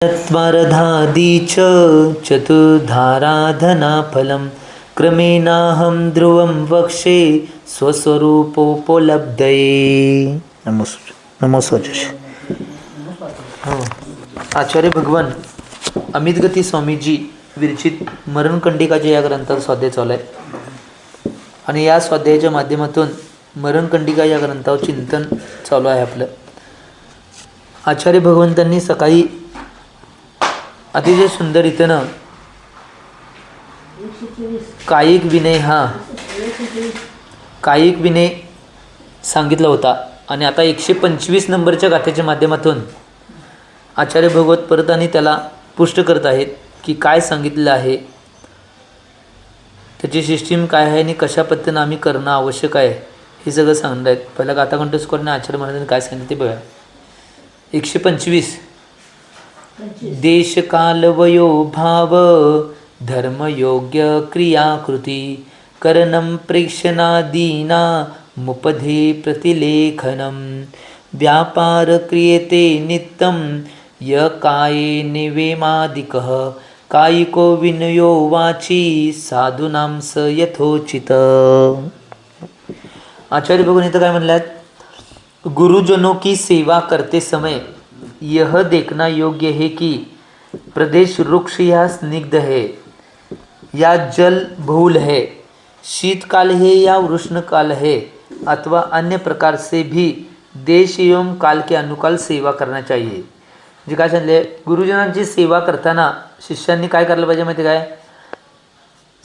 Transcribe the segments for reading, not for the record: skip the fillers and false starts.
चत्वारधादी च चतुर्धाराधनाफलं क्रमेणाहं ध्रुवं वक्षे स्वस्वरूपोपलब्धये. नमो स्वजश. आचार्य भगवान अमित गती स्वामीजी विरचित मरणकंडिकाच्या या ग्रंथाचा स्वाध्याय चालू आहे आणि या स्वाध्यायाच्या माध्यमातून मरणकंडिका या ग्रंथावर चिंतन चालू आहे आपलं. आचार्य भगवंतांनी सकाळी अतिशय सुंदर रीतीनं कायिक विनय सांगितला होता आणि आता 125 नंबरच्या गाथेच्या माध्यमातून आचार्य भगवत परत आणि त्याला पुष्ट करत आहेत की काय सांगितलेलं आहे, त्याची सिस्टीम काय आहे आणि कशा पद्धतीनं आम्ही करणं आवश्यक आहे हे सगळं सांगणार आहेत. पहिला गाथा कंठस्कोरने आचार्य महाराजांनी काय सांगितलं ते बघा. 125 देशकालवयो भाव धर्मयोग्य क्रियाकृती करणं प्रेक्षणादीना मुपधे प्रतिलेखनं व्यापार क्रियते नित्यं य काये निवेमादिकः कायिको विनयो वाची साधूनां स यथोचित. आचार्य भगवान इथं काय म्हणलात, गुरुजनों की सेवा करते समय यह देखना योग्य है कि प्रदेश रुक्ष या स्निग्ध है या जल बहुल है, शीतकाल है या उष्ण काल है अथवा अन्य प्रकार से भी देश एवं काल के अनुकाल सेवा करना चाहिए. जे काय सांगले, गुरुजनांची सेवा करताना शिष्यांनी काय करायला पाहिजे माहिती काय,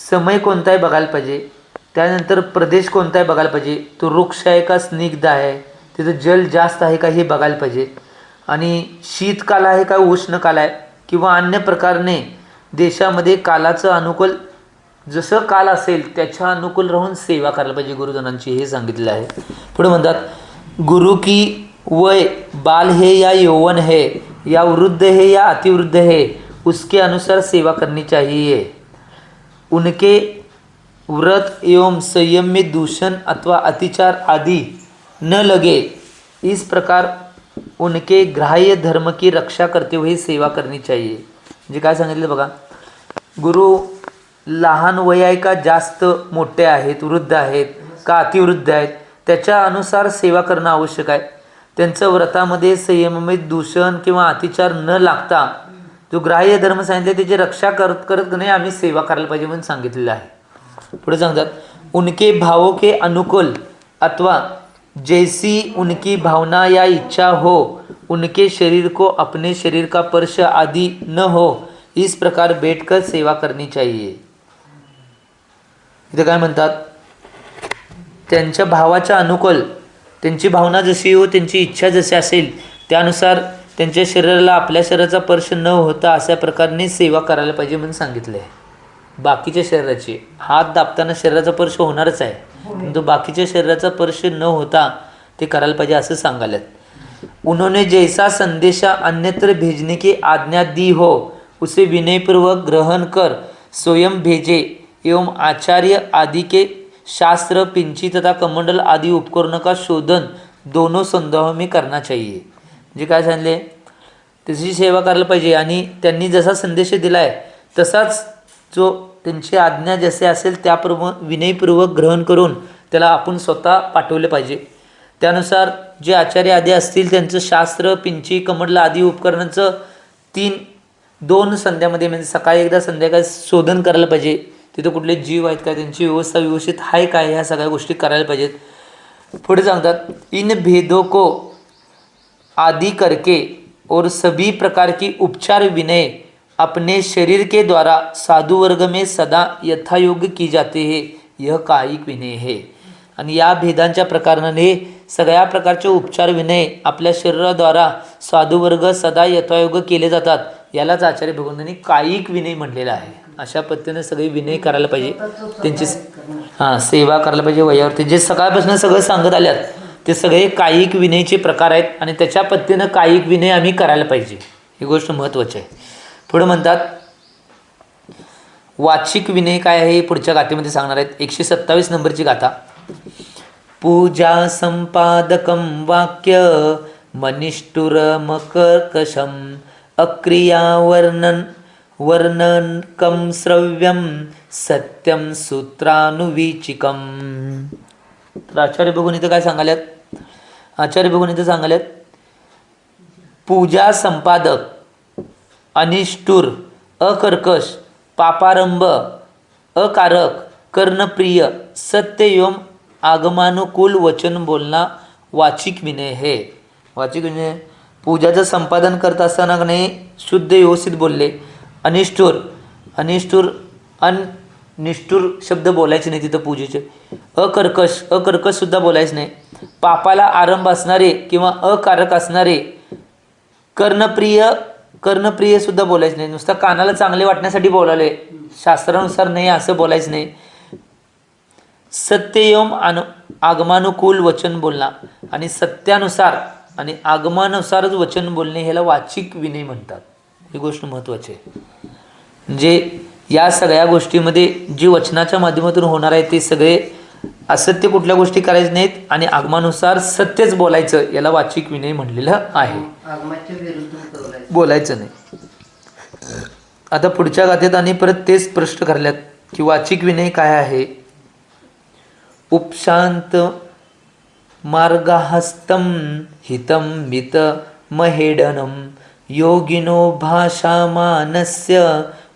समय कोणता आहे बघायला पाहिजे, त्यानंतर प्रदेश कोणता आहे बघायला पाहिजे, तो वृक्ष आहे का स्निग्ध आहे, तिथं जल जास्त आहे का हे बघायला पाहिजे, आणि शीतकाल आहे का उष्णकाल आहे किंवा अन्य प्रकारने देशामध्ये कालाचं अनुकूल जसं काल असेल त्याच्या अनुकूल राहून सेवा करायला पाहिजे गुरुजनांची, हे सांगितलेलं आहे. पुढे म्हणतात, गुरु की वय बाल है या यौवन है या वृद्ध है या अतिवृद्ध है उसके अनुसार सेवा करनी चाहिए. उनके व्रत एवं संयम में दूषण अथवा अतिचार आदि न लगे, इस प्रकार उनके ग्राह्य धर्म की रक्षा करते हुए सेवा करनी चाहिए. म्हणजे काय सांगितलं बघा, गुरु लहान वय आहे का जास्त मोठे आहेत, वृद्ध आहेत का अतिवृद्ध आहेत, त्याच्या अनुसार सेवा करणं आवश्यक आहे. त्यांचं व्रतामध्ये संयमामध्ये दूषण किंवा अतिचार न लागता जो ग्राह्य धर्म सांगितले त्याची रक्षा करत नाही आम्ही सेवा करायला पाहिजे म्हणून सांगितलेलं आहे. पुढे सांगतात, उनके भावों के अनुकूल अथवा जैसी उनकी भावना या इच्छा हो, उनके शरीर को अपने शरीर का स्पर्श आदि न हो, इस प्रकार बैठकर सेवा करनी चाहिए. इथे काय म्हणतात, त्यांच्या भावाच्या अनुकूल, त्यांची भावना जशी हो, त्यांची इच्छा जशी असेल त्यानुसार त्यांच्या शरीराला आपल्या शरीराचा स्पर्श न होता अशा प्रकारे सेवा करायला पाहिजे म्हणून सांगितलं आहे. बाकीच्या शरीराची हात दाबताना शरीराचा स्पर्श होणारच आहे, परंतु बाकीच्या शरीराचा स्पर्श न होता ते करायला पाहिजे असं सांगायल्यात. उन्होंने जैसा संदेशा अन्यत्र भेजने की आज्ञा दी हो उसे विनयपूर्वक ग्रहण कर स्वयं भेजे एवं आचार्य आदि के शास्त्र पिंची तथा कमंडल आदि उपकरणों का शोधन दोनों संदर्भ में करना चाहिए. म्हणजे काय सांगले, त्याची सेवा करायला पाहिजे आणि त्यांनी जसा संदेश दिला आहे तसाच जो त्यांची आज्ञा जसे असेल त्याप्रमाणे विनयपूर्वक ग्रहण करून त्याला आपण स्वतः पाठवले पाहिजे. त्यानुसार जे आचार्य आदी असतील त्यांचं शास्त्र पिंची कमंडल आदी उपकरणांचं 2 संध्यामध्ये म्हणजे सकाळी एकदा संध्याकाळी शोधन करायला पाहिजे. तिथं कुठले जीव आहेत का, त्यांची व्यवस्था व्यवस्थित आहे काय, ह्या सगळ्या गोष्टी करायला पाहिजेत. पुढे सांगतात, इन भेदों को आदि करके और सभी प्रकार की उपचार विनय अपने शरीर के द्वारा साधु वर्ग में सदा यथायोग्य की जाते हैं, यह कायिक विनय है. आणि या भेदांच्या प्रकाराने सगळ्या प्रकारचे उपचार विनय आपल्या शरीराद्वारा साधू वर्ग सदा यथायोग्य केले जातात, यालाच आचार्य भगवंतांनी कायिक विनय म्हटलेला आहे. अशा पद्धतीने सगळे विनय करायला पाहिजे, त्यांची सेवा करायला पाहिजे. वयावरती जे सकाळपासून सगळं सांगत आल्यात ते सगळे कायिक विनयचे प्रकार आहेत आणि त्याच्या पद्धतीनं कायिक विनय आम्ही करायला पाहिजे, ही गोष्ट महत्त्वाची आहे. पुढे म्हणतात, वाचिक विनय काय आहे हे पुढच्या गाथेमध्ये सांगणार आहेत. 127 नंबरची गाथा. पूजा संपादकं वाक्य मनिष्ठुरमकर्कशं अक्रिया वर्णनकं श्रव्यं सत्यं सूत्रानुवीचिकम. तर आचार्य बघून इथं काय सांगाल्यात? आचार्य बघून इथं सांगाल्यात पूजा संपादक, अनिष्ठुर, अकर्कश, पापारंभ, अकारक, कर्णप्रिय, सत्ययोम, आगमानुकूल वचन बोलना वाचिक विनय है. वाचिक विनय पूजाचं संपादन करत असताना नाही शुद्ध व्यवस्थित बोलले. अनिष्ठुर निष्ठुर शब्द बोलायचे नाही तिथं पूजेचे. अकर्कश सुद्धा बोलायचं नाही. पापाला आरंभ असणारे किंवा अकारक असणारे. कर्णप्रिय सुद्धा बोलायचं नाही. नुसतं कानाला चांगले वाटण्यासाठी बोलावले, शास्त्रानुसार नाही असं बोलायचं नाही. सत्ययोम आगमानुकूल वचन बोलणं आणि सत्यानुसार आणि आगमानुसारच वचन बोलणे ह्याला वाचिक विनय म्हणतात. ही गोष्ट महत्त्वाची आहे. म्हणजे या सगळ्या गोष्टीमध्ये जी वचनाच्या माध्यमातून होणार आहे ते सगळे असत्य कुठल्या गोष्टी करायच्या नाहीत आणि आगमानुसार सत्यच बोलायचं, याला वाचिक विनय म्हणलेलं आहे. बोलायचं नाही. आता पुढच्या गाथेत आणि परत तेच प्रश्न करल्यात की वाचिक विनय काय आहे. उपशांत मार्गहस्तं हितं मित महेडनं योगिनो भाषामानस्य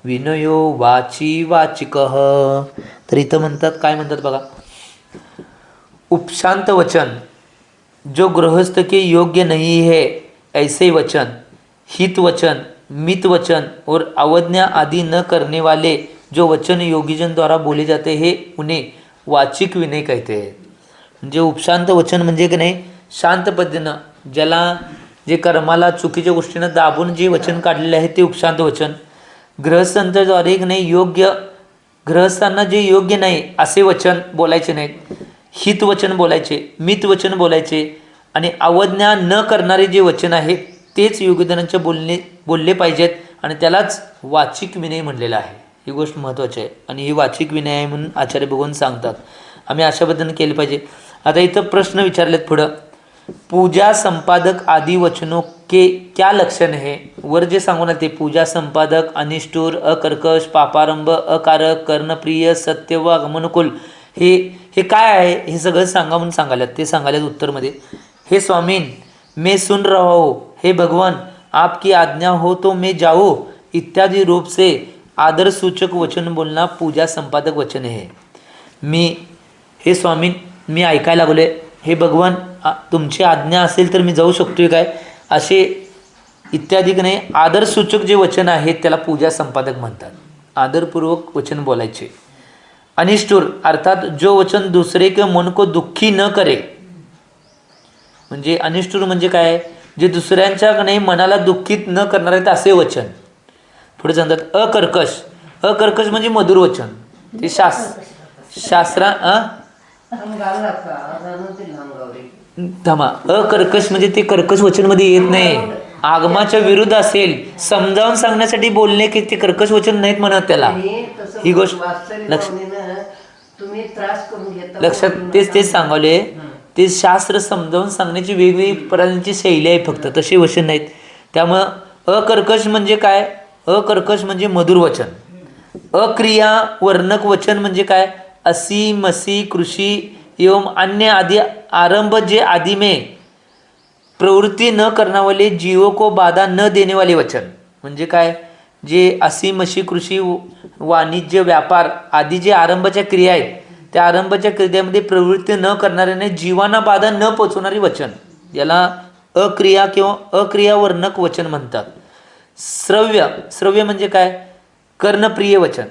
विनयो वाची वाचिकः. तर इथं म्हणतात, काय म्हणतात बघा, उपशांत वचन जो गृहस्थ के योग्य नहीं है ऐसे वचन, हित वचन, मित वचन और अवज्ञा आदि न करने वाले जो वचन योगीजन द्वारा बोले जाते हैं उन्हें वाचिक विनय कहते हैं. म्हणजे उपशांत वचन म्हणजे की नाही शांत पद्धतीनं, ज्याला जे कर्माला चुकीच्या गोष्टीनं दाबून जे वचन काढलेले आहे ते उपशांत वचन. गृहस्थांच्याद्वारे की नाही गृहस्थांना जे योग्य नाही असे वचन बोलायचे नाहीत. हित वचन बोलायचे, मित वचन बोलायचे आणि अवज्ञा न करणारे जे वचन आहे तेच योगीजनांचे बोलले पाहिजेत आणि त्यालाच वाचिक विनय म्हणलेला आहे. ही गोष्ट महत्त्वाची आहे आणि ही वाचिक विनय आहे म्हणून आचार्य भगवान सांगतात. आम्ही अशा पद्धतीने केले पाहिजे. आता इथं प्रश्न विचारलेत पुढं, पूजा संपादक आदि वचनों के क्या लक्षण है. वर जे सांगून ते पूजा संपादक, अनिष्ठुर, अकर्कश, पापारंभ, अकारक, कर्णप्रिय, सत्य व आगमनुकूल हे काय आहे हे सगळं सांगा म्हणून सांगाल्यात. ते सांगाल्यात उत्तरमध्ये, हे स्वामीन मैं सुन रहा हूँ, हे भगवान आपकी आज्ञा हो तो मैं जाऊँ इत्यादि रूप से आदर सूचक वचन बोलना पूजा संपादक वचन है. हे स्वामीन मी ऐकायला लागलोय, हे भगवान तुमची आज्ञा असेल तर मी जाऊ शकतोय काय, असे इत्यादी नाही आदरसूचक जे वचन आहेत त्याला पूजा संपादक म्हणतात. आदरपूर्वक वचन बोलायचे. अनिष्ठुर अर्थात जो वचन दूसरे के मन को दुखी न करे. म्हणजे अनिष्ठुर म्हणजे काय, जे दुसऱ्यांच्या नाही मनाला दुःखित न करणार आहेत असे वचन. पुढे सांगतात अकर्कश म्हणजे मधुर वचन. ते शास्त्रा थांबा, अकर्कश म्हणजे ते कर्कश वचन मध्ये येत नाही, आगमाच्या विरुद्ध असेल, समजावून सांगण्यासाठी बोलणे की ते कर्कश वचन नाहीत म्हणत त्याला. ही गोष्ट लक्षात तेच सांगवले. ते शास्त्र समजावून सांगण्याची वेगवेगळी प्रकारची शैली आहे, फक्त तसे वचन नाहीत. त्यामुळं अकर्कश म्हणजे काय, अकर्कश म्हणजे मधुर वचन. अक्रिया वर्णक वचन म्हणजे काय, असी मसी कृषि एवं अन्य आदि आरंभ जे आदि में प्रवृत्ति न करने वाले जीवों को बाधा न देने वाले वचन. म्हणजे काय, जे असी मशी कृषी वाणिज्य व्यापार आदी जे आरंभाच्या क्रिया आहेत त्या आरंभाच्या क्रियेमध्ये प्रवृत्ती न करणाऱ्याने जीवांना बाधा न पोचवणारी वचन, याला अक्रिया किंवा अक्रिया वर्णक वचन म्हणतात. श्रव्य म्हणजे काय, कर्णप्रिय वचन,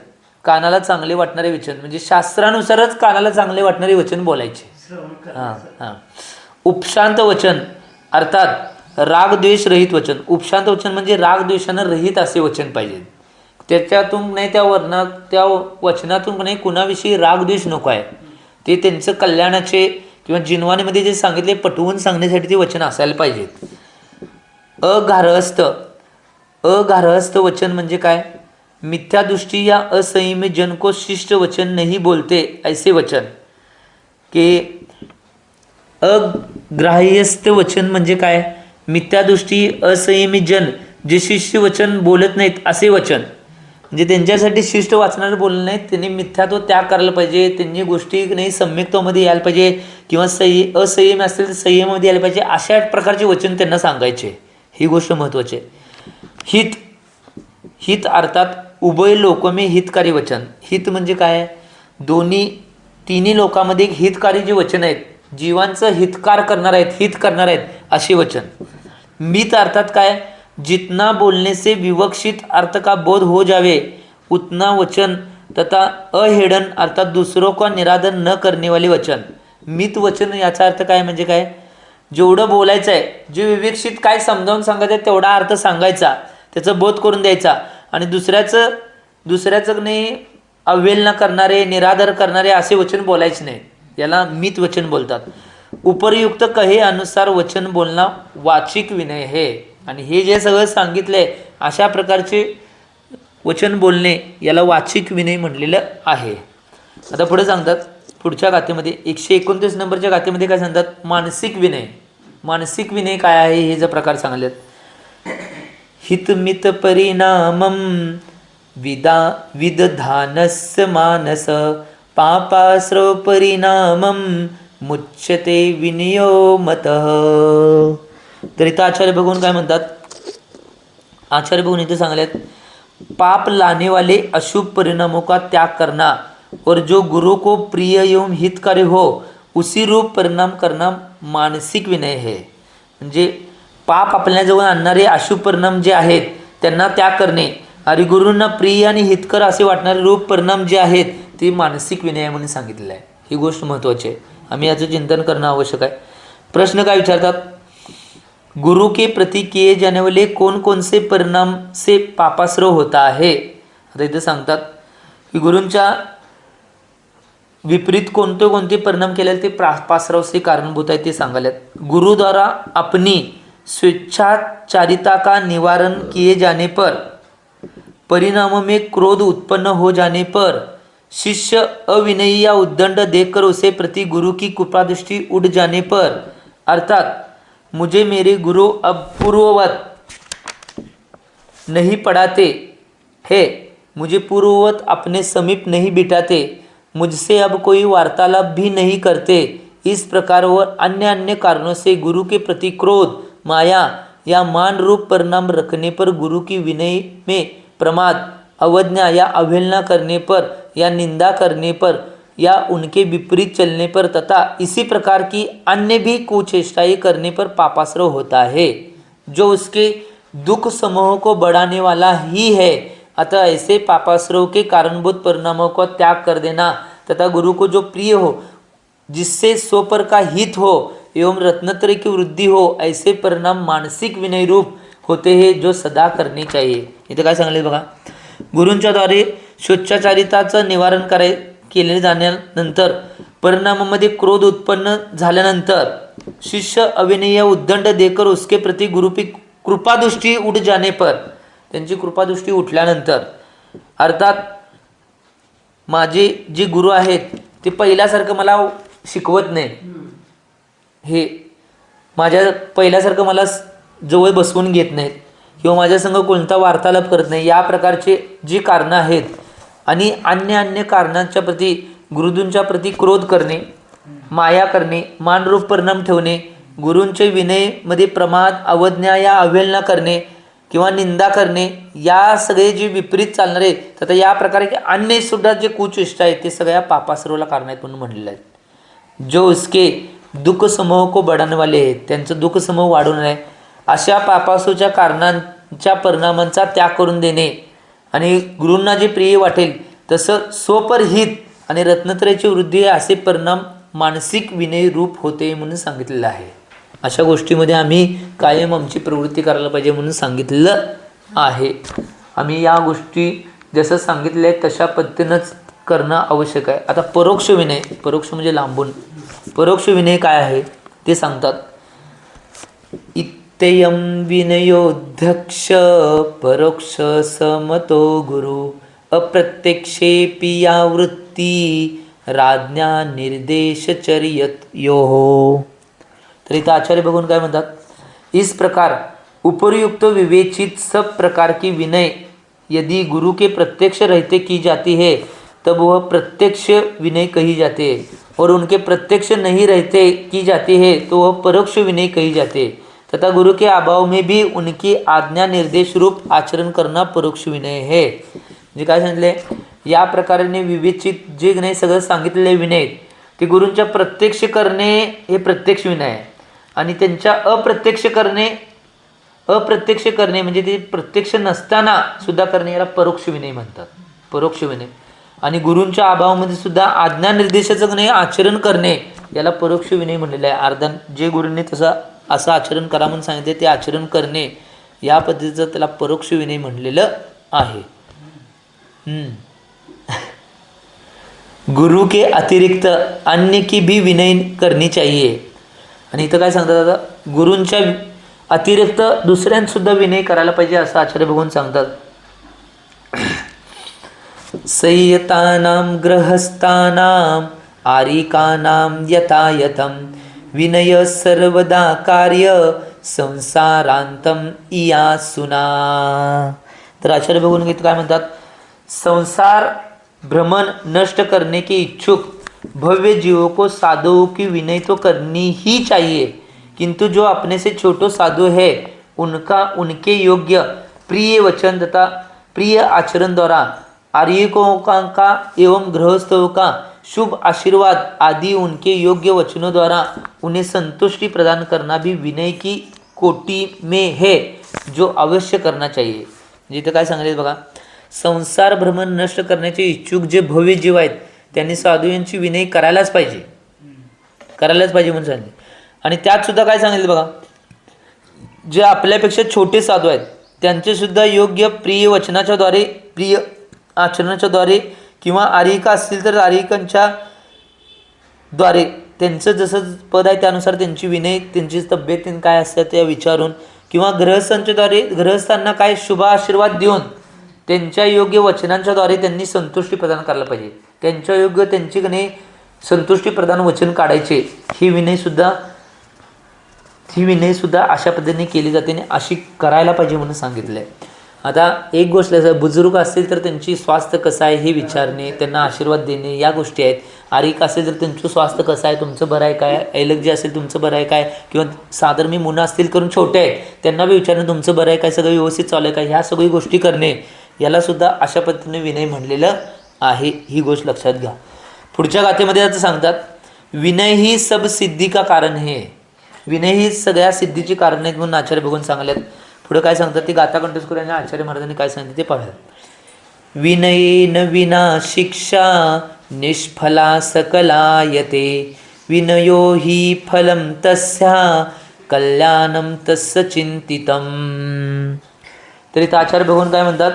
कानाला चांगले वाटणारे वचन, म्हणजे शास्त्रानुसारच कानाला चांगले वाटणारे वचन बोलायचे. उपशांत वचन अर्थात रागद्वेष रहित वचन. उपशांत वचन म्हणजे रागद्वेषानं रहित असे वचन पाहिजे. त्याच्यातून नाही त्या वचनातून नाही कुणाविषयी रागद्वेष नको आहे. ते त्यांचं कल्याणाचे किंवा जिनवाणीमध्ये जे सांगितले पटवून सांगण्यासाठी ते वचन असायला पाहिजेत. अगारहस्थ वचन म्हणजे काय, मिथ्यादृष्टि या असंयमी जन को शिष्ट वचन नहीं बोलते ऐसे वचन. के अग्राह्यस्थ वचन म्हणजे काय, मिथ्यादृष्टी असंयमी जन जे शिष्य वचन बोलत नाहीत असे वचन, म्हणजे त्यांच्यासाठी शिष्ट वाचणारे बोलले नाहीत, त्यांनी मिथ्यात्व त्याग करायला पाहिजे, त्यांनी गोष्टी नाही सम्यक्त्वामध्ये यायला पाहिजे किंवा असंयम असेल तर संयमामध्ये यायला पाहिजे, अशा प्रकारचे वचन त्यांना सांगायचे. ही गोष्ट महत्त्वाची आहे. हित अर्थात उभय लोकमे हितकारी वचन. हित म्हणजे काय? तिन्ही लोकांमध्ये एक हितकारी जे वचन आहेत, जीवांचं हितकार करणार आहेत, हित करणार आहेत असे वचन. मित अर्थात काय? जितना बोलने से विवक्षित अर्थ का बोध हो जावे उतना वचन तथा अहेडन अर्थात दूसरों का निरादर न करने वाले वचन. मित वचन याचा अर्थ काय म्हणजे काय? जेवढं बोलायचं आहे, जे विवेक्षित काय समजावून सांगायचं आहे तेवढा अर्थ सांगायचा, त्याचा बोध करून द्यायचा, आणि दुसऱ्याचं नाही अवहेलना करणारे, निरादर करणारे असे वचन बोलायचे नाही. याला मित वचन बोलतात. उपरयुक्त कहे अनुसार वचन बोलना वाचिक विनय है. आणि हे जे सगळं सांगितलंय अशा प्रकारचे वचन बोलणे याला वाचिक विनय म्हणलेलं आहे. आता पुढे सांगतात, पुढच्या गाथेमध्ये 129 नंबरच्या गाथेमध्ये काय सांगतात? मानसिक विनय. मानसिक विनय काय आहे हे जे प्रकार सांगलेत. हितमित परिणामम विदधानस्य मानस पापाश्रव परिणामम मुच्यते विनयो मतः. तर इथं आचार्य भगवान काय म्हणतात? आचार्य भगवान इथे सांगलेत, पाप लाने वाले अशुभ परिणामों का त्याग करना और जो गुरु को प्रिय एवं हितकारी हो उसी रूप परिणाम करना मानसिक विनय है. म्हणजे पाप आपल्याजवळ आणणारे अशुभ परिणाम जे आहेत त्यांना त्याग करणे आणि गुरूंना प्रिय आणि हितकर असे वाटणारे रूप परिणाम जे आहेत ते मानसिक विनय म्हणून सांगितलेलं आहे. ही गोष्ट महत्त्वाची आहे, आम्ही याचं चिंतन करणं आवश्यक आहे. प्रश्न काय विचारतात? गुरु के प्रति किए जाने वाले कौन कौन से परिणाम से पापाश्रव होता है. आता इथं सांगतात की गुरूंच्या विपरीत कोणते कोणते परिणाम केले ते पापाश्रव से कारणभूत आहे ते सांगायला. गुरु द्वारा अपनी स्वेच्छाचारिता का निवारण किए जाने पर, परिणामों में क्रोध उत्पन्न हो जाने पर, शिष्य अविनयी या उद्दंड देखकर उसे प्रति गुरु की कृपा दृष्टि उड़ जाने पर, अर्थात मुझे मेरे गुरु अब पूर्ववत नहीं पढ़ाते हैं, मुझे पूर्ववत अपने समीप नहीं बिठाते, मुझसे अब कोई वार्तालाप भी नहीं करते, इस प्रकार और अन्य अन्य कारणों से गुरु के प्रति क्रोध, माया या मान रूप परिणाम रखने पर, गुरु की विनय में प्रमाद, अवज्ञा या अवहेलना करने पर या निंदा करने पर या उनके विपरीत चलने पर तथा इसी प्रकार की अन्य भी कुचेष्टाएं करने पर पापाश्रव होता है, जो उसके दुख समूह को बढ़ाने वाला ही है. अतः ऐसे पापाश्रव के कारणभूत परिणामों को त्याग कर देना तथा गुरु को जो प्रिय हो, जिससे स्वपर का हित हो एवं रत्नत्रय की वृद्धि हो, ऐसे परिणाम मानसिक विनय रूप होते हैं जो सदा करने चाहिए. इथे काय सांगले बघा, गुरूंच्या द्वारे स्वेच्छाचारिताचं निवारण केले जाण्यानंतर, परिणामामध्ये क्रोध उत्पन्न झाल्यानंतर, शिष्य अविनय उद्दंड देकर उसके प्रति गुरु की कृपादृष्टी उठ जाने पर, त्यांची कृपादृष्टी उठल्यानंतर, अर्थात माझे जे गुरु आहेत ते पहिल्यासारखं मला शिकवत नाही, हे माझ्या पहिल्यासारखं मला जवळ बसवून घेत नाहीत किंवा माझ्यासंग कोणता वार्तालाप करत नाही, या प्रकारचे जी कारणं आहेत आणि अन्य अन्य कारणांच्या प्रती गुरुजींच्या प्रती क्रोध करणे, माया करणे, मानरूप परिणाम ठेवणे, गुरूंचे विनयमध्ये प्रमाद, अवज्ञा या अवहेलना करणे किंवा निंदा करणे, या सगळे जे विपरीत चालणारे तर या प्रकारे की अन्य सुद्धा जे कुचेष्टा आहेत ते सगळ्या पापाश्रवला कारण आहेत म्हणून म्हणलेलं आहे. जो उसके दुःख समूह को बढ़ाने वाले आहेत, त्यांचं दुःख समूह वाढवून आहे अशा पापासूच्या कारणांच्या परिणामांचा त्याग करून देणे आणि गुरूंना जे प्रिय वाटेल तसं स्वपरहित आणि रत्नत्रयाची वृद्धी असे परिणाम मानसिक विनय रूप होते म्हणून सांगितलेलं आहे. अशा गोष्टीमध्ये आम्ही कायम आमची प्रवृत्ती करायला पाहिजे म्हणून सांगितलेलं आहे. आम्ही या गोष्टी जसं सांगितलं आहे तशा पद्धतीनंच करणं आवश्यक आहे. आता परोक्ष विनय, परोक्ष म्हणजे लांबून, परोक्ष विनय काय आहे ते सांगतात. इत्ययं विनयोध्यक्ष परोक्ष समतो गुरु अप्रत्यक्षेपि या वृत्ती राज्ञा निर्देशचर्यत योः. तर इथं आचार्य बघून काय म्हणतात, इस प्रकार उपरयुक्त विवेचित सब प्रकार की विनय यदि गुरु के प्रत्यक्ष रहते की जाती है तब वह प्रत्यक्ष विनय कही जाती है, और उनके प्रत्यक्ष नहीं रहते की जाती है तो वह परोक्ष विनय कही जाती है, तथा गुरु के अभाव में भी उनकी आज्ञा निर्देश रूप आचरण करना परोक्ष विनय है. म्हणजे काय सांगितले, या प्रकारे विवेचित जे नाही सगळं सांगितलेले विनय ते गुरूंच्या प्रत्यक्ष करणे हे प्रत्यक्ष विनय आहे, आणि त्यांच्या अप्रत्यक्ष करणे म्हणजे ते प्रत्यक्ष नसताना सुद्धा करणे याला परोक्ष विनय म्हणतात. परोक्ष विनय. आणि गुरूंच्या अभावामध्ये सुद्धा आज्ञा निर्देशाचं नाही आचरण करणे याला परोक्ष विनय म्हणलेलं आहे. अर्थात जे गुरूंनी असं आचरण करा म्हणून सांगितले ते आचरण करणे या पद्धतीचं त्याला परोक्ष विनय म्हणलेलं आहे. गुरु के अतिरिक्त अन्य की भी विनय करनी चाहिए. आणि इथं काय सांगतात आता, गुरूंच्या अतिरिक्त दुसऱ्यांसुद्धा विनय करायला पाहिजे असं आचार्य भगवान सांगतात. संयतानां गृहस्थानां आरिकानां यथायथं विनय सर्वदा कार्य संसारांतम इयासुना. तर आचार्य भगवान गीत काय म्हणतात, संसार भ्रमण नष्ट करने के इच्छुक भव्य जीवों को साधुओं की विनय तो करनी ही चाहिए, किंतु जो अपने से छोटो साधु है उनके योग्य प्रिय वचन तथा प्रिय आचरण द्वारा आर्यिकों का एवं गृहस्थों का शुभ आशीर्वाद आदि उनके योग्य वचनों द्वारा उन्हें संतुष्टि प्रदान करना भी विनय की कोटि में है, जो अवश्य करना चाहिए. जिथे काय सांगितले बघा, संसार भ्रमण नष्ट करण्याचे इच्छुक जे भव्य जीव आहेत त्यांनी साधू यांची विनय करायलाच पाहिजे म्हणून सांगितले. आणि त्यात सुद्धा काय सांगितले बघा, जे आपल्यापेक्षा छोटे साधू आहेत त्यांचे सुद्धा योग्य प्रिय वचनाच्या द्वारे प्रिय आचरणाच्या द्वारे किंवा आर्यिका असतील तर आर्यिकांच्या द्वारे त्यांचं जसं पद आहे त्यानुसार त्यांची विनय त्यांची तब्येत काय असतात त्या विचारून किंवा गृहस्थांच्या द्वारे गृहस्थांना काय शुभ आशीर्वाद देऊन त्यांच्या योग्य वचनांच्या द्वारे त्यांनी संतुष्टी प्रदान करायला पाहिजे. त्यांच्या योग्य त्यांची गणे संतुष्टी प्रदान वचन काढायचे. ही विनय सुद्धा अशा पद्धतीने केली जाते आणि अशी करायला पाहिजे म्हणून सांगितलं आहे. आता एक गोष्ट असं, बुजुर्ग असतील तर त्यांची स्वास्थ्य कसं आहे हे विचारणे, त्यांना आशीर्वाद देणे या गोष्टी आहेत. आर्यिक असेल तर त्यांचं स्वास्थ्य कसं आहे, तुमचं बरं आहे काय, ऐलक जे असेल तुमचं बरं आहे काय, किंवा साधर्मी मुलं असतील करून छोटे आहेत त्यांना बी विचारणं तुमचं बरं आहे काय, सगळं व्यवस्थित चालू आहे काय, ह्या सगळी गोष्टी करणे याला सुद्धा अशा पद्धतीने विनय म्हणलेलं आहे. ही गोष्ट लक्षात घ्या. पुढच्या गाथेमध्ये आता सांगतात, विनय ही सब सिद्धी का कारण है. विनय ही सगळ्या सिद्धीची कारण आहेत म्हणून आचार्य भगवान सांगल्यात. पुढे काय सांगतात ती गाथा कंठस्थ करून आचार्य महाराजांनी काय सांगितले ते पाहूया. विनयेन विना शिक्षा निष्फला सकलायते विनयो हि फलम तस्या कल्याणम तस्य चिंतितम. तरी आचार्य भगवान काय म्हणतात,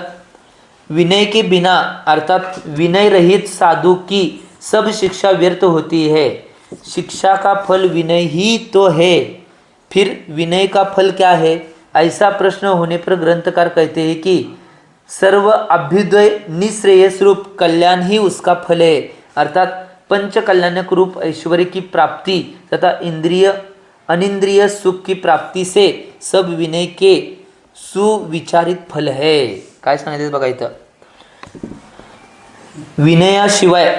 विनय के बिना अर्थात विनय रहित साधु की सब शिक्षा व्यर्थ होती है. शिक्षा का फल विनय ही तो है, फिर विनय का फल क्या है. ऐसा प्रश्न होने पर ग्रंथकार कहते हैं कि सर्व अभ्युदय निश्रेयस रूप कल्याण ही उसका फल है. अर्थात पंच कल्याणक रूप ऐश्वर्य की प्राप्ति तथा इंद्रिय अनिंद्रिय सुख की प्राप्ति से सब विनय के सुविचारित फल है. काय सांगितलं बघा इथं, विनयाशिवाय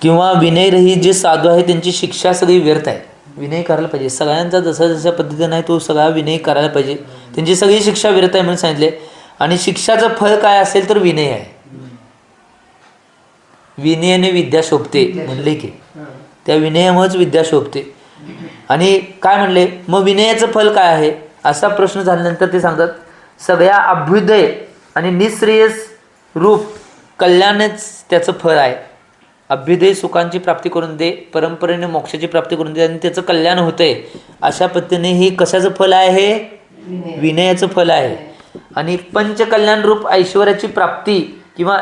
किंवा विनय रहित जे साधू आहे त्यांची शिक्षा सगळी व्यर्थ आहे. विनय करायला पाहिजे सगळ्यांचा जसा पद्धतीने आहे तो सगळा विनय करायला पाहिजे. त्यांची सगळी शिक्षा व्यर्थ आहे म्हणून सांगितले. आणि शिक्षाचं फळ काय असेल तर विनय आहे. विनयाने विद्या शोभते म्हणले की त्या विनयामुळेच विद्या शोभते. आणि काय म्हणले मग विनयाचं फल काय आहे असा प्रश्न झाल्यानंतर ते सांगतात, सगळ्या अभ्युदय आणि निश्रेयस रूप कल्याणच त्याचं फळ आहे. अभ्युदय सुखांची प्राप्ती करून दे, परंपरेने मोक्षाची प्राप्ती करून दे आणि त्याचं कल्याण होतंय. अशा पद्धतीने हे कशाचं फल आहे, हे विनयाचं फल आहे. आणि पंचकल्याण रूप ऐश्वर्याची प्राप्ती किंवा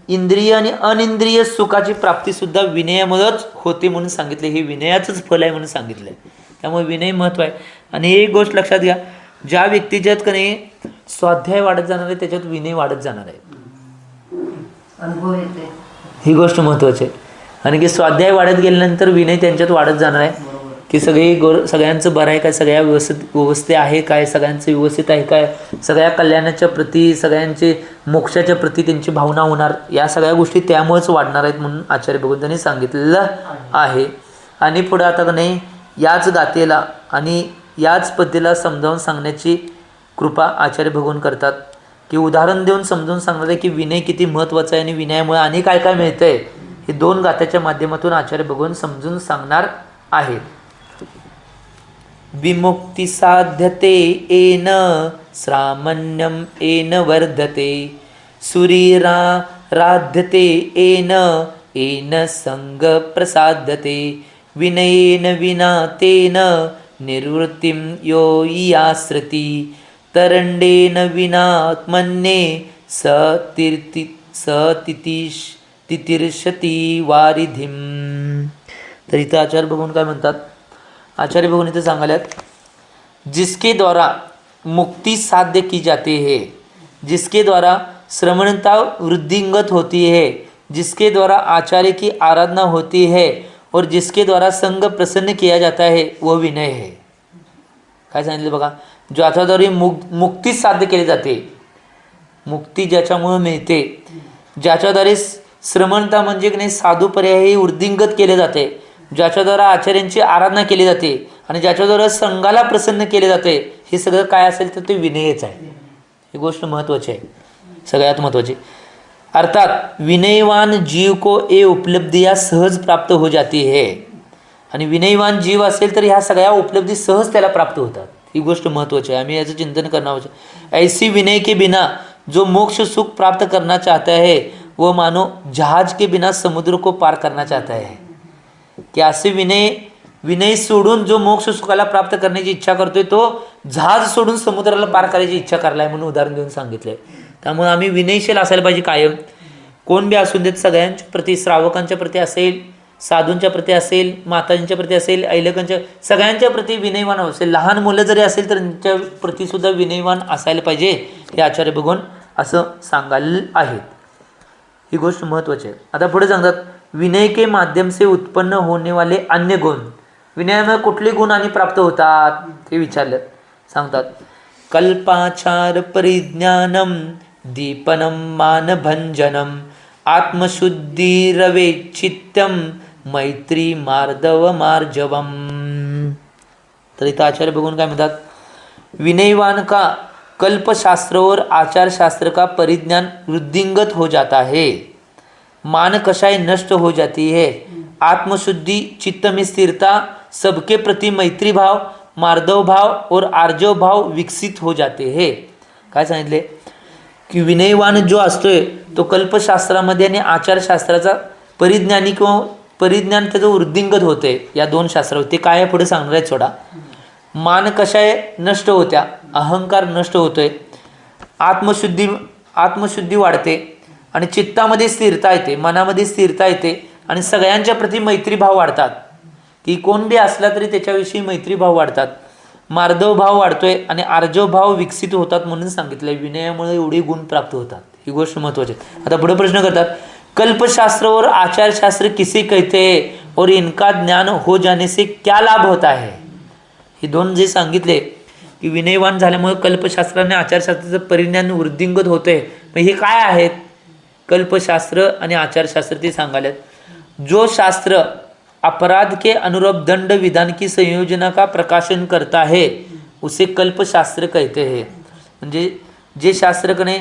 इंद्रिय आणि अनिंद्रिय सुखाची प्राप्ती सुद्धा विनयामुळेच होते म्हणून सांगितले. हे विनयाचंच फल आहे म्हणून सांगितलंय. त्यामुळे विनय महत्व आहे. आणि एक गोष्ट लक्षात घ्या, ज्या व्यक्तीच्यात का नाही स्वाध्याय वाढत जाणार आहे त्याच्यात विनय वाढत जाणार आहे. अनुभव येते ही गोष्ट महत्त्वाची आहे. आणि की स्वाध्याय वाढत गेल्यानंतर विनय त्यांच्यात वाढत जाणार आहे. की सगळ्यांचं बरं आहे काय, सगळ्या व्यवस्थित आहे काय, सगळ्यांचं व्यवस्थित आहे काय, सगळ्या कल्याणाच्या प्रती, सगळ्यांचे मोक्षाच्या प्रती त्यांची भावना होणार, या सगळ्या गोष्टी त्यामुळेच वाढणार आहेत म्हणून आचार्य भगवंतांनी सांगितलेलं आहे. आणि पुढे आता का नाही याच गाथेला आणि याच पद्धतीला समजावून सांगण्याची कृपा आचार्य भगवान करतात, की उदाहरण देऊन समजून सांगणार आहे की विनय किती महत्त्वाचं आहे आणि विनयामुळे आणि काय काय मिळतं आहे, हे 2 गाथ्याच्या माध्यमातून आचार्य भगवान समजून सांगणार आहेत. विमुक्ती साध्यते येन श्रामण्यम येन वर्धते सुरीराराध्यते येन संग प्रसाद्यते विनयेन विना तेन निर्वृत्तिं यो यास्रती तरंडेन विनात्मन्ये तितिर्षती वारिधिम. तर इथं आचार्य भगवान काय म्हणतात, आचार्य भगवान इथं सांगाल्यात, जिसके द्वारा मुक्ति साध्य की जाती है, जिसके द्वारा श्रमणता वृद्धिंगत होती है, जिसके द्वारा आचार्य की आराधना होती है और जिसके द्वारा संग प्रसन्न किया जाता है वह विनय है. काय सांगितलं बघा, ज्याच्याद्वारे मुक्ती साध्य केली जाते, मुक्ती ज्याच्यामुळे मिळते, ज्याच्याद्वारे श्रमणता म्हणजे की नाही साधू पर्यायी वृद्धिंगत केले जाते, ज्याच्याद्वारा आचार्यांची आराधना केली जाते आणि ज्याच्याद्वारा संघाला प्रसन्न केले जाते, हे सगळं काय असेल तर ते विनयच आहे. ही गोष्ट महत्त्वाची आहे, सगळ्यात महत्त्वाची. अर्थात विनयवान जीव को ये उपलब्धियाँ सहज प्राप्त हो जाती है. आणि विनयवान जीव असेल तर ह्या सगळ्या उपलब्धी सहज त्याला प्राप्त होतात. ही गोष्ट महत्त्वाची आहे, आम्ही याचं चिंतन करणार आहोत. ऐसी विनय के बिना जो मोक्ष सुख प्राप्त करना चाहता है वो मानो जहाज के बिना समुद्र को पार करना चाहता है. की असे विनय सोडून जो मोक्ष सुखाला प्राप्त करण्याची इच्छा करतोय तो जहाज सोडून समुद्राला पार करायची इच्छा करलाय म्हणून उदाहरण देऊन सांगितलंय. त्यामुळे आम्ही विनयशील असायला पाहिजे कायम, कोण बी असू देत, सगळ्यांच्या प्रती, श्रावकांच्या प्रती असेल, साधूंच्या प्रती असेल, माताजींच्या प्रती असेल, ऐलकांच्या, सगळ्यांच्या प्रती विनयवान असेल. लहान मुलं जरी असेल तर त्यांच्या प्रतीसुद्धा विनयवान असायला पाहिजे, हे आचार्य भगवान असं सांगायला आहेत. ही गोष्ट महत्त्वाची आहे. आता पुढे सांगतात, विनय के माध्यम से उत्पन्न होने वाले अन्य गुण. विनयामुळे कुठले गुण आणि प्राप्त होतात ते विचारलं. सांगतात, कल्पाचार परिज्ञानम दीपनम मानभंजनम आत्मशुद्धिरवेचित्यम मैत्री मार्दव मार्जवम. तर इथं आचार्य बघून काय म्हणतात, विनयवान का कल्पशास्त्र और आचार शास्त्र का परिज्ञान वृद्धिंगत हो जाता है, मान कषाय नष्ट हो जाती है, आत्मशुद्धि, चित्त में स्थिरता, सबके प्रति मैत्री भाव, मार्दव भाव और आर्जव भाव विकसित हो जाते हैं. काय सांगितले की विनयवान जो असतोय तो कल्पशास्त्रामध्ये आणि आचारशास्त्राचा परिज्ञानी किंवा परिज्ञान त्याचं वृद्धिंगत होते. या 2 शास्त्रावर ते काय पुढे सांगणार आहेत. सोडा, मान कशाय नष्ट होत्या, अहंकार नष्ट होतोय, आत्मशुद्धी वाढते आणि चित्तामध्ये स्थिरता येते, मनामध्ये स्थिरता येते आणि सगळ्यांच्या प्रति मैत्रीभाव वाढतात. की कोण बी असला तरी त्याच्याविषयी मैत्रीभाव वाढतात, मार्दव भाव वाढतोय आणि आर्जव भाव विकसित होतात म्हणून सांगितलंय. विनयामुळे एवढे गुण प्राप्त होतात. ही गोष्ट महत्त्वाची आहे. आता पुढे प्रश्न करतात, कल्पशास्त्र और आचारशास्त्र किसे कहते हैं और इनका ज्ञान हो जाने से क्या लाभ होता है. हे 2 जे सांगितले की विनयवान झाल्यामुळे कल्पशास्त्र आणि आचारशास्त्राचं परिज्ञान वृद्धिंगत होते, मग हे काय आहेत कल्पशास्त्र आणि आचारशास्त्र ते सांगालेत. जो शास्त्र अपराध के अनुरूप दंड विधान की संयोजना का प्रकाशन करता है उसे कल्पशास्त्र कहते हैं. म्हणजे जे शास्त्रकने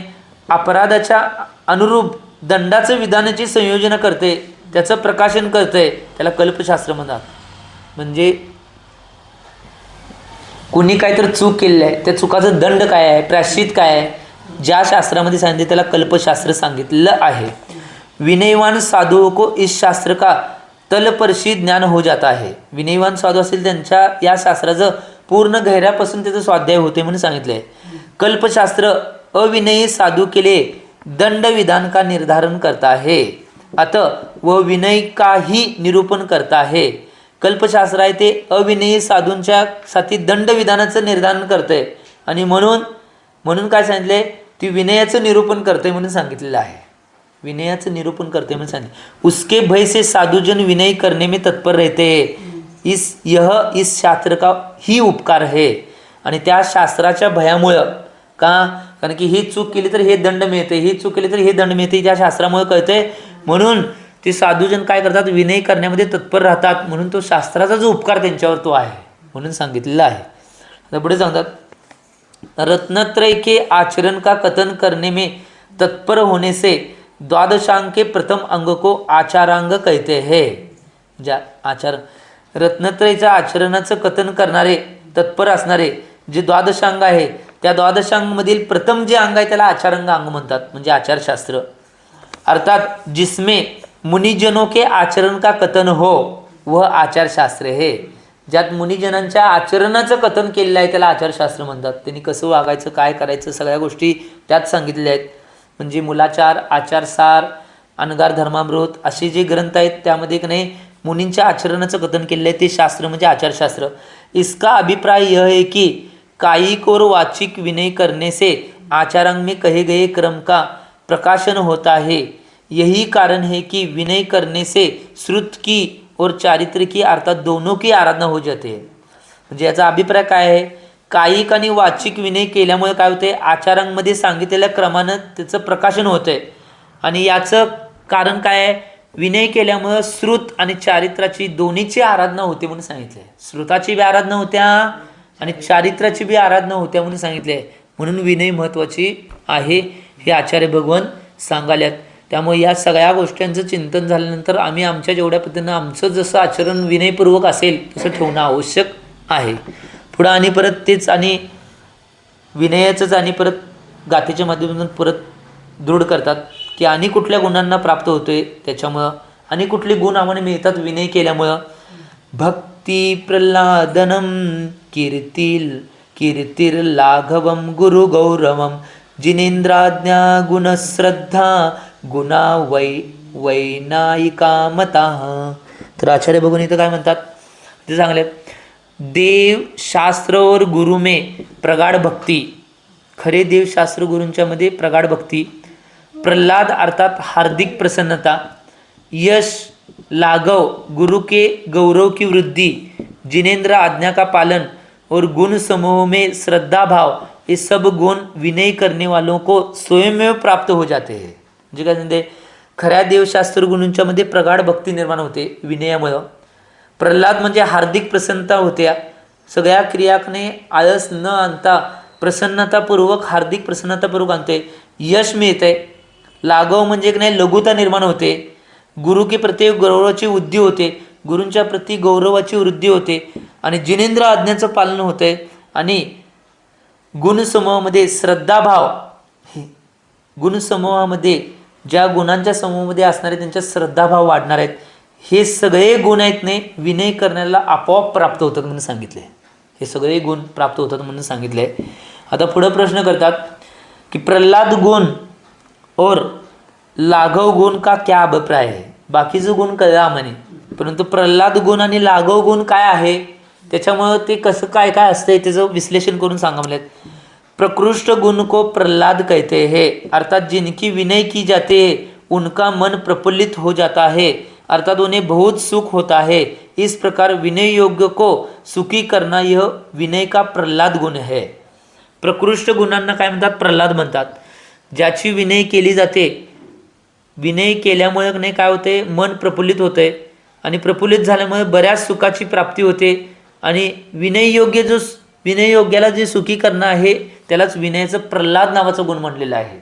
अपराधाच्या अनुरूप दंडाचं विधानाची संयोजना करते, त्याचं प्रकाशन करते, त्याला कल्पशास्त्र म्हणतात. म्हणजे कुणी काहीतरी चूक केलेली आहे, त्या चुकाचं दंड काय आहे, प्रायश्चित काय आहे, ज्या शास्त्रामध्ये सांगितले त्याला कल्पशास्त्र सांगितलेलं आहे. विनयवान साधुओं को इस शास्त्र का तलपर्शी ज्ञान हो जाता है. विनयवान साधू असेल त्यांच्या या शास्त्राचं पूर्ण गहऱ्यापासून त्याचं स्वाध्याय होते म्हणून सांगितलंय. कल्पशास्त्र अविनयी साधु के लिए दंड विधान का निर्धारण करता है, अतः वह विनय का ही निरूपण करता है. कल्पशास्त्र आहे ते अविनयी साधूंच्या साठी दंड विधानाचं निर्धारण करतंय आणि म्हणून काय सांगितलंय, ती विनयाचं निरूपण करतंय म्हणून सांगितलेलं आहे. विनयाचं निरूपण करते म्हणून सांगितलं. उसके भय से साधुजन विनय करने में तत्पर रहते हैं. इस शास्त्र का ही उपकार है. आणि त्या शास्त्राच्या भयामुळं का, कारण की ही चूक केली तर हे दंड मिळते, ही चूक केली तर हे दंड मिळते, त्या शास्त्रामुळे कळते. म्हणून ते साधूजन काय करतात, विनय करण्यामध्ये तत्पर राहतात. म्हणून तो शास्त्राचा जो उपकार त्यांच्यावर तो आहे म्हणून सांगितलेला आहे. आता पुढे सांगतात, रत्नत्रय के आचरण का कथन करने में तत्पर होने से द्वादशांग के प्रथम अंग को आचारांग कहते हैं. ज्या आचार रत्नत्रयच्या आचरणाचं कथन करणारे, तत्पर असणारे जे द्वादशांग आहे, त्या द्वादशांगमधील प्रथम जे अंग आहे त्याला आचारांग अंग म्हणतात, म्हणजे आचारशास्त्र. अर्थात जिसमें मुनिजनों के आचरण का कथन हो वह आचारशास्त्र है. ज्यात मुनिजनांच्या आचरणाचं कथन केलेलं आहे त्याला आचारशास्त्र म्हणतात. त्यांनी कसं वागायचं, काय करायचं, सगळ्या गोष्टी त्यात सांगितलेल्या आहेत. म्हणजे मूलाचार, आचारसार, अनगार धर्मामृत असे जे ग्रंथ आहेत त्यामध्ये की नाही मुनींच्या आचरणाचं कथन केलेलं आहे, ते शास्त्र म्हणजे आचारशास्त्र. इसका अभिप्राय यह है कि कायिक और वाचिक विनय करने से आचारांग में कहे गए क्रम का प्रकाशन होता है. यही कारण है कि विनय करने से श्रुत की और चारित्र की अर्थात दोनों की आराधना हो जाते है. म्हणजे याचा अभिप्राय काय आहे, कायिक आणि वाचिक विनय केल्यामुळे काय होते, आचारांमध्ये सांगितलेल्या क्रमानं त्याचं प्रकाशन होतंय. आणि याचं कारण काय आहे, विनय केल्यामुळं श्रुत आणि चारित्राची दोन्हीची आराधना होते म्हणून सांगितले. श्रुताची बी आराधना होत्या आणि चारित्राची बी आराधना होत्या म्हणून सांगितले. म्हणून विनय महत्त्वाची आहे हे आचार्य भगवान सांगाल्यात. त्यामुळे या सगळ्या गोष्टींचं चिंतन झाल्यानंतर आम्ही आमच्या जेवढ्या पद्धतीनं आमचं जसं आचरण विनयपूर्वक असेल तसं ठेवणं आवश्यक आहे. पुढं आणि परत तेच आणि विनयाचंच आणि परत गाथेच्या माध्यमातून परत दृढ करतात की आणि कुठल्या गुणांना प्राप्त होतोय त्याच्यामुळं, आणि कुठले गुण आम्हाला मिळतात विनय केल्यामुळं. भक्ती प्रल्हादनम कीर्तिर्लाघवम गुरुगौरवम जिनेंद्राज्ञा गुणश्रद्धा गुणा वैनायिका मता. तर आचार्य बघून इथं काय म्हणतात ते सांगले, देव शास्त्र और गुरु में प्रगाढ़ भक्ति. खरे देव शास्त्र गुरूंच्या मध्ये प्रगाढ़ भक्ति. प्रल्हाद अर्थात हार्दिक प्रसन्नता. यश लाघव गुरु के गौरव की वृद्धि. जिनेन्द्र आज्ञा का पालन और गुण समूह में श्रद्धा भाव. ये सब गुण विनय करने वालों को स्वयंमेव प्राप्त हो जाते हैं. म्हणजे काय म्हणते, खऱ्या देवशास्त्र गुरूंच्या मध्ये प्रगाढ भक्ती निर्माण होते विनयामुळं. प्रल्हाद म्हणजे हार्दिक प्रसन्नता होत्या. सगळ्या क्रियाकने आळस न आणता प्रसन्नतापूर्वक हार्दिक प्रसन्नतापूर्वक आणते. यश मिळते. लाघव म्हणजे की नाही लघुता निर्माण होते. गुरु के प्रति गौरवाची वृद्धी होते. गुरूंच्या प्रति गौरवाची वृद्धी होते. आणि जिनेंद्र आज्ञाचं पालन होते. आणि गुणसमूहामध्ये श्रद्धाभाव. गुणसमूहामध्ये ज्या गुणांच्या समूहामध्ये असणारे त्यांच्या श्रद्धाभाव वाढणार आहेत. हे सगळे गुण आहेत ने विनय करण्याला आपोआप प्राप्त होतात म्हणून सांगितले. हे सगळे गुण प्राप्त होतात म्हणून सांगितले. आता पुढे प्रश्न करतात की प्रल्हाद गुण और लाघव गुण का क्या अभिप्राय है. बाकीचे गुण कळला आम्हाने, परंतु प्रल्हाद गुण आणि लाघव गुण काय आहे त्याच्यामुळं ते कसं काय काय असतंय त्याचं विश्लेषण करून सांगा म्हणलेत. प्रकृष्ट गुण को प्रल्हाद कहते हैं. अर्थात जिनकी विनय की जाते है उनका मन प्रफुल्लित हो जाता है. अर्थात उन्हें बहुत सुख होता है. इस प्रकार विनय योग्य को सुखी करना यह विनय का प्रल्हाद गुण है. प्रकृष्ट गुणांना काय म्हणतात, प्रल्हाद म्हणतात. ज्याची विनय केली जाते, विनय केल्यामुळे नाही काय होते, मन प्रफुल्लित होते. आणि प्रफुल्लित झाल्यामुळे बऱ्याच सुखाची प्राप्ती होते. आणि विनय योग्याला जे सुखी करणं आहे त्यालाच विनयाचं प्रल्हाद नावाचं गुण म्हटलेलं आहे.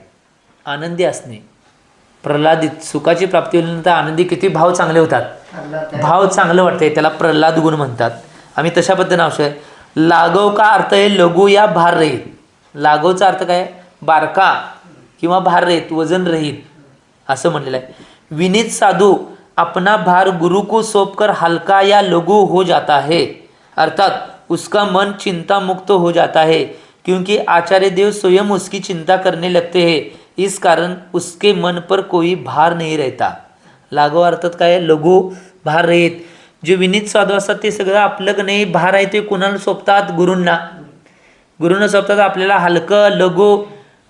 आनंदी असणे, प्रल्हादित, सुखाची प्राप्ती होण्यानंतर आनंदी, किती भाव चांगले होतात, भाव चांगलं वाटतंय, त्याला प्रल्हाद गुण म्हणतात. आम्ही तशा पद्धतीने आवश्यक. लाघव का अर्थ आहे लघु या भार रहित. लाघवचा अर्थ काय, बारका किंवा भार रहित, वजन रहित असं म्हणलेलं आहे. विनीत साधू अपना भार गुरु को सौंपकर हल्का या लघु हो जाता है. अर्थात उसका मन चिंता मुक्त हो जाता है क्योंकि आचार्य देव स्वयं उसकी चिंता करने लगते हैं. इस कारण उसके मन पर कोई भार नहीं रहता. लाघव अर्थात काय, लघु भार रहित. जे विनीत साधू असतात ते सगळं आपलं नाही भार आहे ते कुणाला सोपतात, गुरूंना सोपतात. आपल्याला हलकं लघु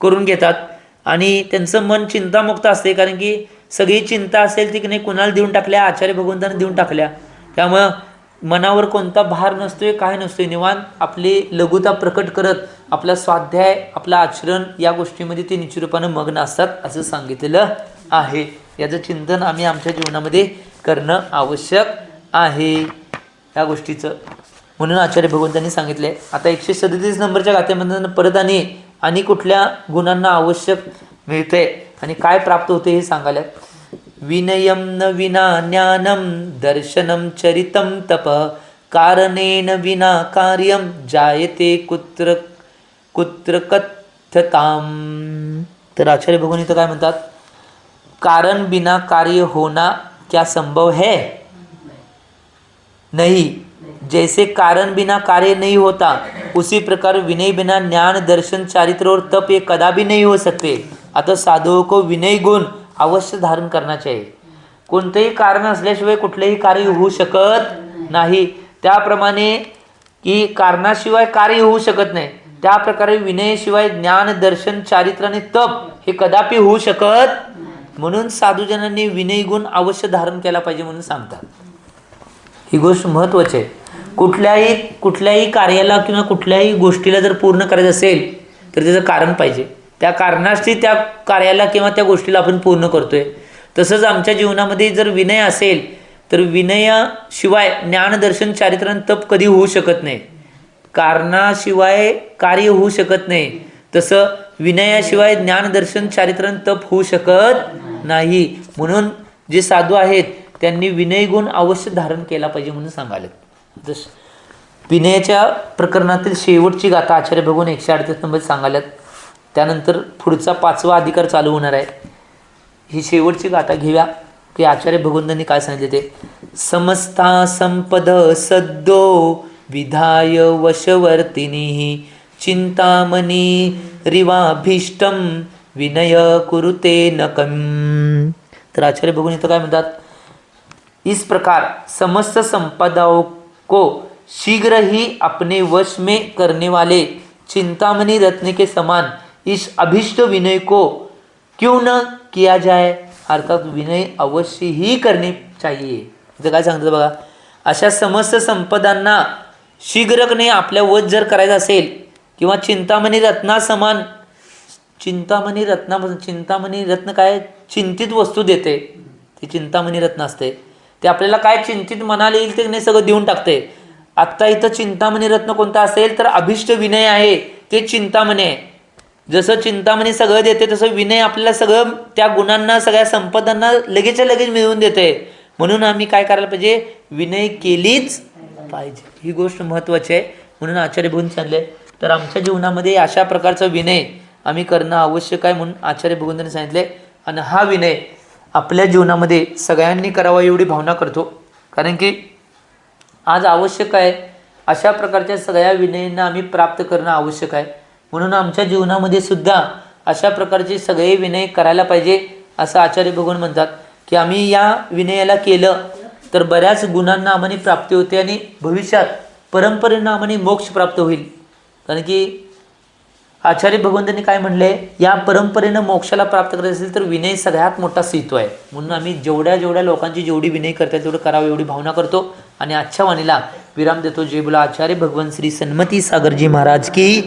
करून घेतात आणि त्यांचं मन चिंतामुक्त असते. कारण की सगळी चिंता असेल ती की नाही कुणाला देऊन टाकल्या, आचार्य भगवंतांना देऊन टाकल्या. त्यामुळं मनावर कोणता भार नसतोय, काय नसतोय, निवांत आपली लघुता प्रकट करत आपला स्वाध्याय, आपलं आचरण या गोष्टीमध्ये ते निश्चितरूपानं मग्न असतात असं सांगितलेलं आहे. याचं चिंतन आम्ही आमच्या जीवनामध्ये करणं आवश्यक आहे या गोष्टीचं. म्हणून आचार्य भगवंतांनी सांगितले. आता 137 नंबरच्या गाथेमध्ये परत आणि कुठल्या गुणांना आवश्यक मिळते आणि काय प्राप्त होते हे सांगायला. विनयम न विना ज्ञानम दर्शनम चरितम तप कारणेन विना कार्यम जायते कुत्र कुत्र कथ्यताम. तर आचार्य भगवान इथं काय म्हणतात, कारण बिना कार्य होना क्या संभव है? नहीं. जैसे कारण बिना कार्य नहीं होता उसी प्रकार विनय बिना ज्ञान दर्शन चारित्र और तप ये कदा भी नहीं हो सकते. आता साधुओं को विनय गुण अवश्य धारण करना चाहिए. कोणतेही कारण असल्याशिवाय कुठलेही कार्य होऊ शकत नाही. त्याप्रमाणे की कारणाशिवाय कार्य होऊ शकत नाही, त्या प्रकारे विनयाशिवाय ज्ञान दर्शन चारित्र आणि तप हे कदापि होऊ शकत. म्हणून साधुजनांनी विनय गुण अवश्य धारण केला पाहिजे म्हणून सांगतात. ही गोष्ट महत्त्वाची आहे. कुठल्याही कार्याला किंवा कुठल्याही गोष्टीला जर पूर्ण करायचं असेल तर त्याचं कारण पाहिजे. त्या कारणाशी त्या कार्याला किंवा त्या गोष्टीला आपण पूर्ण करतोय. तसंच आमच्या जीवनामध्ये जर विनय असेल तर विनयाशिवाय ज्ञानदर्शन चारित्र आणि तप कधी होऊ शकत नाही. कारणाशिवाय कार्य होऊ शकत नाही, तसं विनयाशिवाय ज्ञानदर्शन चारित्र आणि तप होऊ शकत नाही. म्हणून जे साधू आहेत त्यांनी विनय गुण अवश्य धारण केला पाहिजे म्हणून सांगाले. विनयाच्या प्रकरणातील शेवटची गाथा आचार्य भगवान 138 नंबर सांगाल्यात. त्यानंतर पुढचा 5वा अधिकार चालू होणार आहे. ही शेवटची गाथा घेऊया की आचार्य भगवंतांनी काय सांगितले ते. समस्ता संपद सद्दो विधाय वशवर्तिनी चिंतामणी रिवाभीष्टम विनय कुरुते नकम. तर आचार्य भगवान इथं काय म्हणतात, इस प्रकार समस्त संपदाओं को शीघ्र ही अपने वश में करने वाले चिंतामणि रत्न के समान इस अभिष्ट विनय को क्यों न किया जाए. अर्थात विनय अवश्य ही करणे चाहिए. इथं काय सांगतात बघा, अशा समस्त संपदांना शीघ्रपणे आपल्या वश जर करायचं असेल किंवा चिंतामणी रत्नासमान, चिंतामणी रत्न काय चिंतित वस्तू देते, ती चिंतामणी रत्न असते. ते आपल्याला काय चिंतित मनाला येईल ते नाही सगळं देऊन टाकते. आत्ता इथं चिंतामणी रत्न कोणता असेल तर अभिष्ट विनय आहे, ते चिंतामणी आहे. जसं चिंतामणी सगळं देते तसं विनय आपल्याला सगळं त्या गुणांना सगळ्या संपदांना लगेचच्या लगेच मिळवून देते. म्हणून आम्ही काय करायला पाहिजे, विनय केलीच पाहिजे. ही गोष्ट महत्त्वाची आहे. म्हणून आचार्य भगवंत सांगले तर आमच्या जीवनामध्ये अशा प्रकारचा विनय आम्ही करणं आवश्यक आहे म्हणून आचार्य भगवंतांनी सांगितले. आणि हा विनय आपल्या जीवनामध्ये सगळ्यांनी करावा एवढी भावना करतो. कारण की आज आवश्यक आहे अशा प्रकारच्या सगळ्या विनयांना आम्ही प्राप्त करणं आवश्यक आहे. म्हणून आमच्या जीवनामध्ये सुद्धा अशा प्रकारचे सगळे विनय करायला पाहिजे असं आचार्य भगवान म्हणतात. की आम्ही या विनयाला केलं तर बऱ्याच गुणांना आम्हाला प्राप्ती होते आणि भविष्यात परंपरेनं आम्हाला मोक्ष प्राप्त होईल. कारण की आचार्य भगवंतांनी काय म्हणले, या परंपरेनं मोक्षाला प्राप्त करायचं असेल तर विनय सगळ्यात मोठा सेतू आहे. म्हणून आम्ही जेवढ्या लोकांची जेवढी विनय करतात तेवढं करावं एवढी भावना करतो. आणि आजच्या वाणीला विराम देतो. जय बोला आचार्य भगवान श्री सन्मती सागरजी महाराज की